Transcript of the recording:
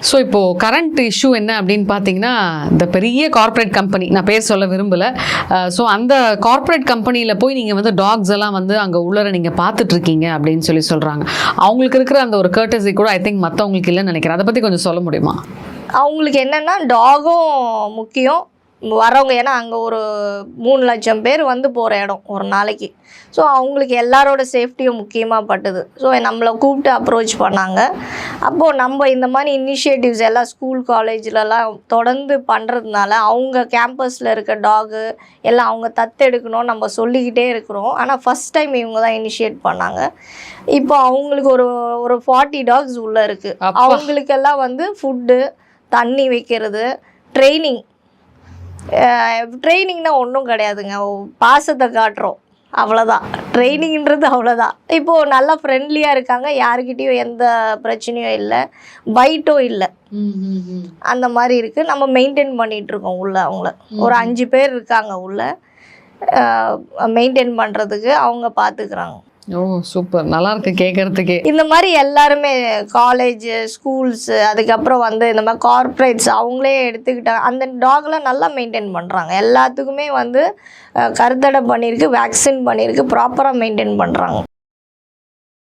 So இப்போது current issue என்ன அப்படின்னு பார்த்தீங்கன்னா, இந்த பெரிய கார்ப்பரேட் கம்பெனி, நான் பேர் சொல்ல விரும்பலை, ஸோ அந்த கார்ப்பரேட் கம்பெனியில் போய் நீங்கள் வந்து டாக்ஸ் எல்லாம் வந்து அங்கே உள்ளர நீங்கள் பார்த்துட்ருக்கீங்க அப்படின்னு சொல்கிறாங்க. அவங்களுக்கு இருக்கிற அந்த ஒரு கர்டசி கூட ஐ திங்க் மற்றவங்களுக்கு இல்லைன்னு நினைக்கிறேன். அதை பற்றி கொஞ்சம் சொல்ல முடியுமா? அவங்களுக்கு என்னென்னா டாகும் முக்கியம் வரவங்க, ஏன்னா அங்கே ஒரு 3 லட்சம் பேர் வந்து போகிற இடம் ஒரு நாளைக்கு. ஸோ அவங்களுக்கு எல்லாரோட சேஃப்டியும் முக்கியமாக பட்டுது. ஸோ நம்மளை கூப்பிட்டு அப்ரோச் பண்ணாங்க. அப்போது நம்ம இந்த மாதிரி இனிஷியேட்டிவ்ஸ் எல்லாம் ஸ்கூல் காலேஜ்லலாம் தொடர்ந்து பண்ணுறதுனால அவங்க கேம்பஸில் இருக்க டாகு எல்லாம் அவங்க தத்தெடுக்கணும் நம்ம சொல்லிக்கிட்டே இருக்கிறோம். ஆனால் ஃபஸ்ட் டைம் இவங்க தான் இனிஷியேட் பண்ணாங்க. இப்போ அவங்களுக்கு ஒரு 40 டாக்ஸ் உள்ளே இருக்குது. அவங்களுக்கெல்லாம் வந்து ஃபுட்டு, தண்ணி வைக்கிறது, ட்ரைனிங்னா ஒன்றும் கிடையாதுங்க. பாசத்தை காட்டுறோம், அவ்வளோதான். ட்ரைனிங்கிறது அவ்வளோதான். இப்போது நல்லா ஃப்ரெண்ட்லியாக இருக்காங்க, யாருக்கிட்டேயும் எந்த பிரச்சனையும் இல்லை, பைட்டும் இல்லை, அந்த மாதிரி இருக்குது. நம்ம மெயின்டைன் பண்ணிகிட்ருக்கோம் உள்ளே. அவங்கள ஒரு 5 பேர் இருக்காங்க உள்ளே, மெயின்டைன் பண்ணுறதுக்கு அவங்க பார்த்துக்கிறாங்க. ஓ சூப்பர், நல்லா இருக்கு கேட்கறதுக்கே. இந்த மாதிரி எல்லாருமே காலேஜ், ஸ்கூல்ஸு, அதுக்கப்புறம் வந்து இந்த மாதிரி கார்ப்பரேட்ஸ் அவங்களே எடுத்துக்கிட்டாங்க. அந்த டாக்லாம் நல்லா மெயின்டைன் பண்ணுறாங்க. எல்லாத்துக்குமே வந்து கருத்தடை பண்ணியிருக்கு, வேக்சின் பண்ணியிருக்கு, ப்ராப்பராக மெயின்டைன் பண்ணுறாங்க.